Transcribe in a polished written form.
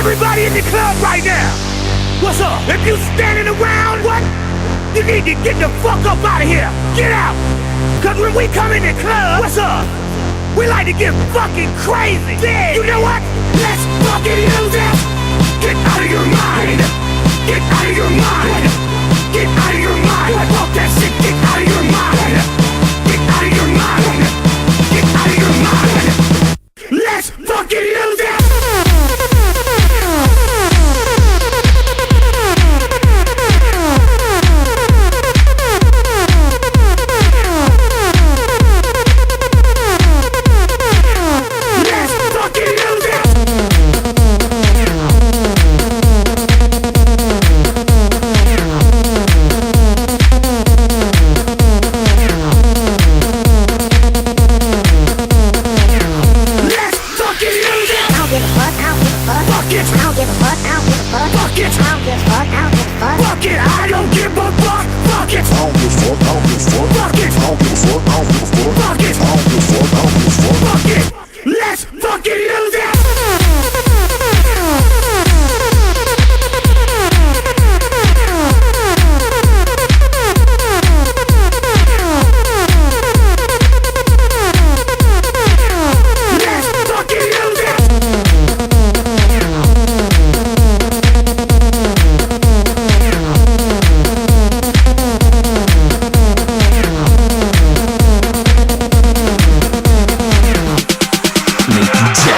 Everybody in the club right now. What's up? If you standing around, what? You need to get the fuck up out of here. Get out. Cause when we come in the club, what's up? We like to get fucking crazy. Yeah. You know what? Let's fucking use it. Get out of your mind. Get out of your mind. Get out of your mind. Walk that shit. Get